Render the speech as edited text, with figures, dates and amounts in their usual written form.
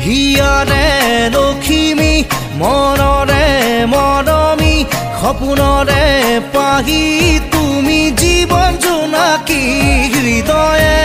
হিয়াৰে লখিমী মনৰে মৰমী সপোনৰে পাহি তুমি জীৱন জোনাকী হৃদয়ে